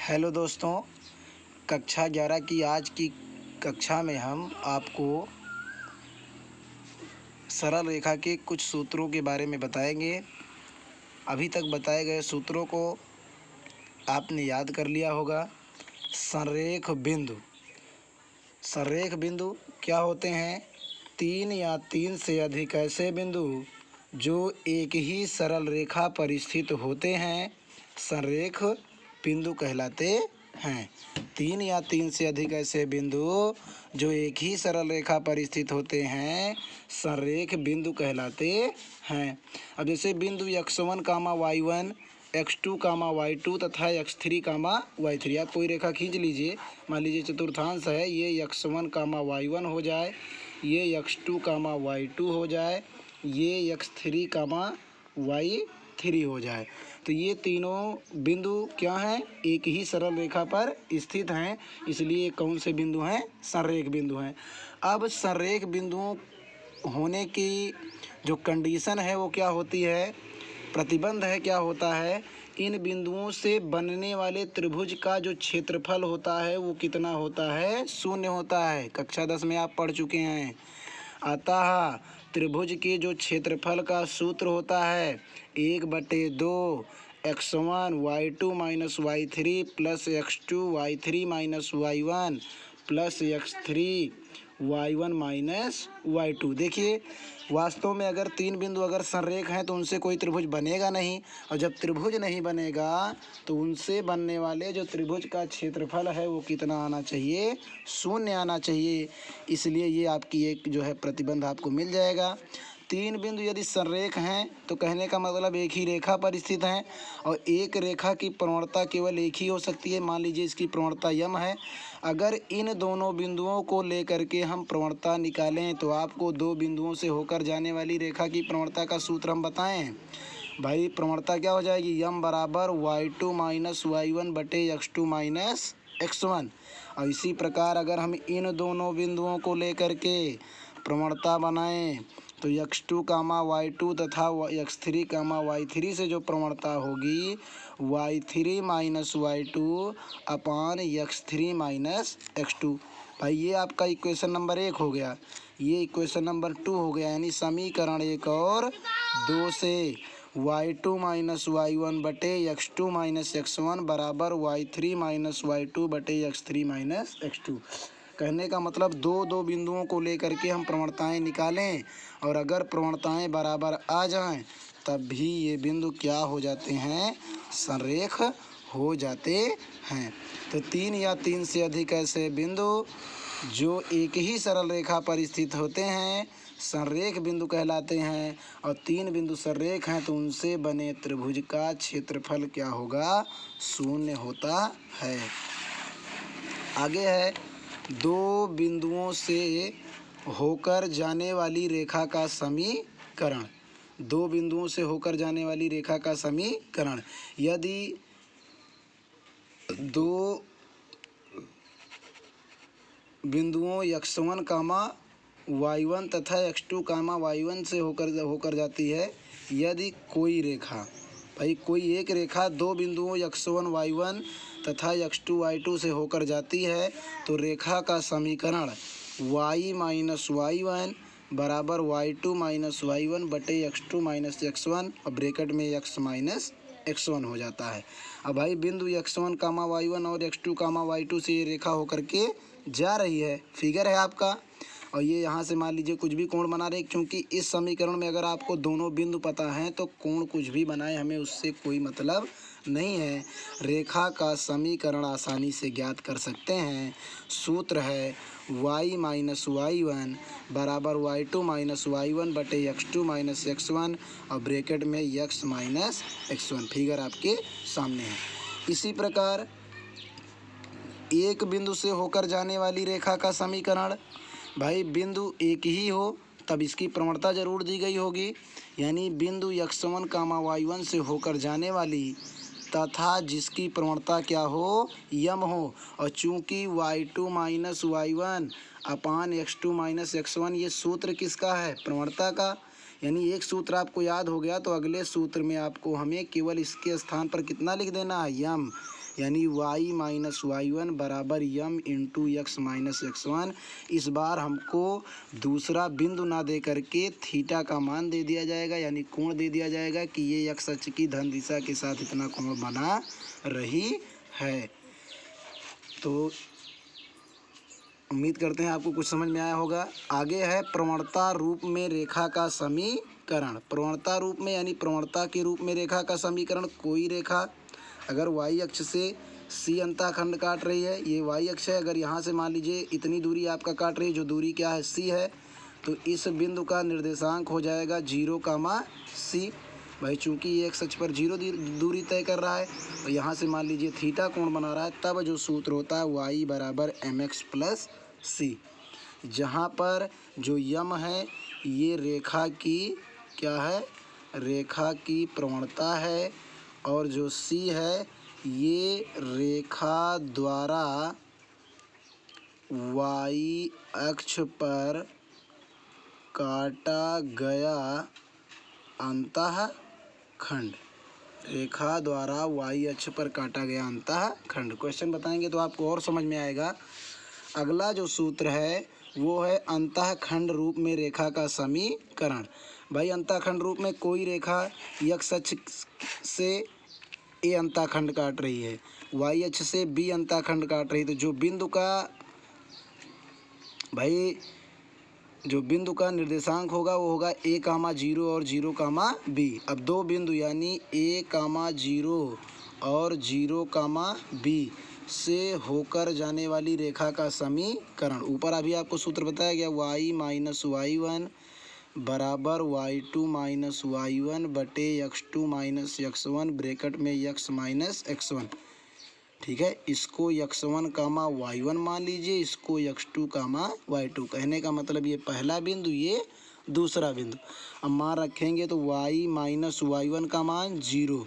Hello दोस्तों, कक्षा 11 की आज की कक्षा में हम आपको सरल रेखा के कुछ सूत्रों के बारे में बताएंगे। अभी तक बताए गए सूत्रों को आपने याद कर लिया होगा। संरेख बिंदु क्या होते हैं? तीन या तीन से अधिक ऐसे बिंदु जो एक ही सरल रेखा पर स्थित होते हैं संरेख बिंदु कहलाते हैं। तीन या तीन से अधिक ऐसे बिंदु जो एक ही सरल रेखा पर स्थित होते हैं संरेख बिंदु कहलाते हैं। अब जैसे बिंदु x1, y1, x2, y2 तथा x3, y3। आप कोई रेखा खींच लीजिए। मान लीजिए चतुर्थांश है, ये x1, y1 हो जाए, ये x2, y2 हो जाए, ये x3, y3 हो जाए। तो ये तीनों बिंदु क्या हैं? एक ही सरल रेखा पर स्थित हैं, इसलिए कौन से बिंदु हैं? संरेख बिंदु हैं। अब संरेख बिंदुओं होने की जो कंडीशन है वो क्या होती है? प्रतिबंध है, क्या होता है? इन बिंदुओं से बनने वाले त्रिभुज का जो क्षेत्रफल होता है वो कितना होता है? शून्य होता है। कक्षा 10 में आप पढ़ चुके हैं। अतः त्रिभुज के जो क्षेत्रफल का सूत्र होता है 1/2 x1 y2 minus y3 plus x2 y3 minus y1 plus x3 y1 minus y2। देखिए, वास्तव में अगर तीन बिंदु अगर संरेख हैं तो उनसे कोई त्रिभुज बनेगा नहीं, और जब त्रिभुज नहीं बनेगा तो उनसे बनने वाले जो त्रिभुज का क्षेत्रफल है वो कितना आना चाहिए? शून्य आना चाहिए। इसलिए ये आपकी एक जो है प्रतिबंध आपको मिल जाएगा। तीन बिंदु यदि संरेख हैं तो कहने का मतलब एक ही रेखा पर स्थित हैं, और एक रेखा की प्रवणता केवल एक ही हो सकती है। मान लीजिए इसकी प्रवणता यम है। अगर इन दोनों बिंदुओं को लेकर के हम प्रवणता निकालें तो आपको दो बिंदुओं से होकर जाने वाली रेखा की प्रवणता का सूत्र हम बताएं। भाई प्रवणता क्या हो जाएगी? यम बराबर y2 माइनस y1 बटे x2 माइनस x1। और इसी प्रकार अगर हम इन दोनों बिंदुओं को लेकर के प्रवणता बनाएं तो x2, y2 तथा x3, y3 से जो प्रवणता होगी y3 माइनस y2 अपान x3 माइनस x2। भाई ये आपका इक्वेशन नंबर 1 हो गया, ये इक्वेशन नंबर 2 हो गया। यानी समीकरण 1 और 2 से y2 माइनस y1 बटे x2 माइनस x1 बराबर y3 माइनस y2 बटे x3 माइनस x2। कहने का मतलब दो बिंदुओं को लेकर के हम प्रवणताएं निकालें, और अगर प्रवणताएं बराबर आ जाएं तब भी ये बिंदु क्या हो जाते हैं? संरेख हो जाते हैं। तो तीन या तीन से अधिक ऐसे बिंदु जो एक ही सरल रेखा पर स्थित होते हैं संरेख बिंदु कहलाते हैं, और तीन बिंदु संरेख हैं तो उनसे बने त्रिभुज का क्षेत्रफल क्या होगा? शून्य होता है। आगे है दो बिंदुओं से होकर जाने वाली रेखा का समीकरण। दो बिंदुओं से होकर जाने वाली रेखा का समीकरण। यदि दो बिंदुओं x1, y1 तथा x2, y1 से होकर जाती है, यदि कोई रेखा, भाई कोई एक रेखा दो बिंदुओं x1, y1 तथा x2, y2 से होकर जाती है तो रेखा का समीकरण y माइनस y1 बराबर y2 माइनस y1 बटे x2 माइनस x1 और ब्रैकेट में x माइनस x1 हो जाता है। अब भाई बिंदु x1, y1 और x2, y2 से ये रेखा होकर के जा रही है, फिगर है आपका, और ये यहाँ से मान लीजिए कुछ भी कोण बना रहे, क्योंकि इस समीकरण में अगर आपको दोनों बिंदु पता हैं तो कोण कुछ भी बनाए हमें उससे कोई मतलब नहीं है। रेखा का समीकरण आसानी से ज्ञात कर सकते हैं। सूत्र है y माइनस y1 बराबर y2 माइनस y1 बटे x2 माइनस x1 और ब्रैकेट में x माइनस x1। फिगर आपके सामने है। इसी प्रकार एक बिंदु से होकर जाने वाली रेखा का समीकरण, भाई बिंदु एक ही हो तब इसकी प्रवणता जरूर दी गई होगी। यानी बिंदु x1, y1 से होकर जाने वाली तथा जिसकी प्रवणता क्या हो? यम हो। और चूंकि y2 माइनस y1 अपान x2 माइनस x1 ये सूत्र किसका है? प्रवणता का। यानी एक सूत्र आपको याद हो गया तो अगले सूत्र में आपको हमें केवल इसके स्थान पर कितना लिख देना है? यम। यानी y माइनस y1 बराबर m into x minus x1। इस बार हमको दूसरा बिंदु ना दे करके थीटा का मान दे दिया जाएगा, यानी कोण दे दिया जाएगा कि ये x अक्ष की धन दिशा के साथ इतना कोण बना रही है। तो उम्मीद करते हैं आपको कुछ समझ में आया होगा। आगे है प्रवणता रूप में रेखा का समीकरण। प्रवणता रूप में यानी प्रवणता के रूप में रेखा का समीकरण। कोई रेखा अगर y अक्ष से C अंतःखंड काट रही है, ये y अक्ष है, अगर यहाँ से मान लीजिए इतनी दूरी आपका काट रही है, जो दूरी क्या है C है, तो इस बिंदु का निर्देशांक हो जाएगा 0, भाई चूंकि ये x अक्ष पर 0 दूरी तय कर रहा है और यहाँ से मान लीजिए थीटा कोण बना रहा है, तब जो सूत्र होता है y बराबर mx प्लस c, जहाँ पर जो यम है ये रेखा की क्या है, रेखा की प्रवणता है, और जो c है ये रेखा द्वारा y अक्ष पर काटा गया अंतःखंड। रेखा द्वारा y अक्ष पर काटा गया अंतःखंड। क्वेश्चन बताएंगे तो आपको और समझ में आएगा। अगला जो सूत्र है वो है अंतःखंड रूप में रेखा का समीकरण। भाई अंतःखंड रूप में कोई रेखा x अक्ष से a अंतःखंड काट रही है, y अक्ष से b अंतःखंड काट रही है, तो जो बिंदु का निर्देशांक होगा वो होगा a,0 और 0,b। अब दो बिंदु यानी a,0 और 0,b से होकर जाने वाली रेखा का समीकरण। ऊपर अभी आपको सूत्र बताया गया y माइनस y1 बराबर y2 माइनस y1 बटे x2 माइनस x1 ब्रैकेट में x माइनस x1। ठीक है, इसको x1 कामा y1 मान लीजिए, इसको x2 कामा y2। कहने का मतलब ये पहला बिंदु, ये दूसरा बिंदु। अब मान रखेंगे तो y माइनस y1 का मान 0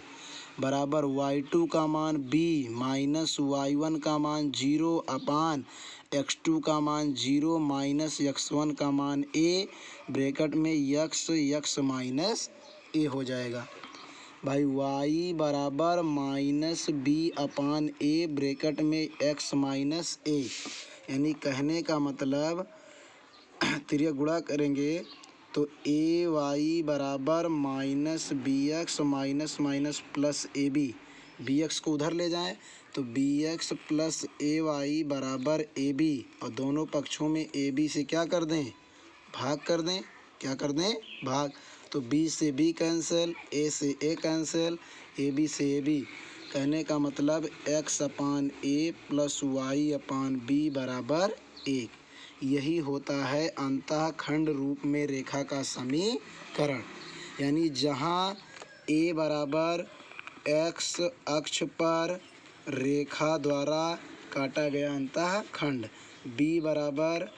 बराबर y2 का मान b माइनस y1 का मान 0 अपान x2 का मान 0 माइनस x1 का मान a ब्रैकेट में x माइनस a हो जाएगा। भाई y बराबर माइनस b अपान a ब्रैकेट में x माइनस a, यानी कहने का मतलब तिर्यक गुणा करेंगे तो ए वाई बराबर minus B X minus minus plus A B X को उधर ले जाएं तो B X plus A Y बराबर ए बी, और दोनों पक्षों में ए बी से क्या कर दें, भाग कर दें। क्या कर दें, भाग। तो बी से बी कैंसिल, ए से ए कैंसिल, ए बी से ए बी। कहने का मतलब एक्स अपान ए प्लस वाई अपान बी बराबर 1। यही होता है अंतःखंड रूप में रेखा का समीकरण। यानी जहाँ a बराबर x अक्ष पर रेखा द्वारा काटा गया अंतःखंड, b बराबर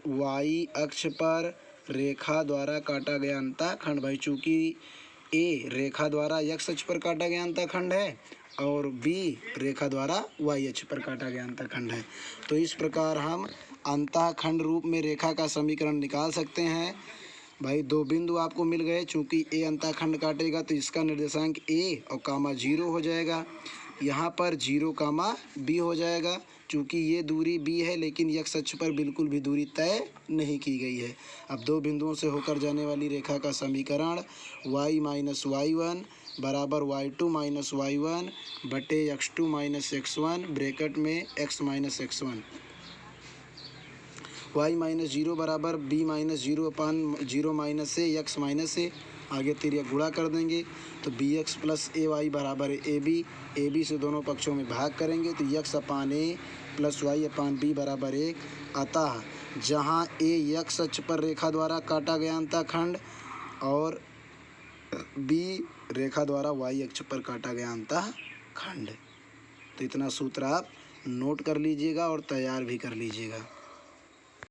y अक्ष पर रेखा द्वारा काटा गया अंतःखंड। भाई चूँकि a रेखा द्वारा x अक्ष पर काटा गया अंतःखंड है और b रेखा द्वारा y अक्ष पर काटा गया अंतःखंड है, तो इस प्रकार हम अंतःखंड रूप में रेखा का समीकरण निकाल सकते हैं। भाई दो बिंदु आपको मिल गए, चूँकि a अंतःखंड काटेगा तो इसका निर्देशांक a और कामा 0 हो जाएगा, यहाँ पर 0 कामा b हो जाएगा। चूँकि ये दूरी b है लेकिन x अक्ष पर बिल्कुल भी दूरी तय नहीं की गई है। अब दो बिंदुओं से होकर जाने वाली रेखा का समीकरण y माइनस y1 बराबर y2 माइनस y1 बटे x2 माइनस x1 ब्रैकेट में x minus x1। y minus 0 बराबर b माइनस 0 अपान 0 माइनस ए एक्स माइनस ए। आगे तिर्यक गुणा कर देंगे तो B X plus A Y बराबर ए बी से दोनों पक्षों में भाग करेंगे तो एक्स अपान ए प्लस वाई अपान बी बराबर 1। अतः जहाँ ए एक्स अक्ष पर रेखा द्वारा काटा गया अंतःखंड और बी रेखा द्वारा वाई अक्ष पर काटा गया अंतःखंड। तो इतना सूत्र आप नोट कर लीजिएगा और तैयार भी कर लीजिएगा।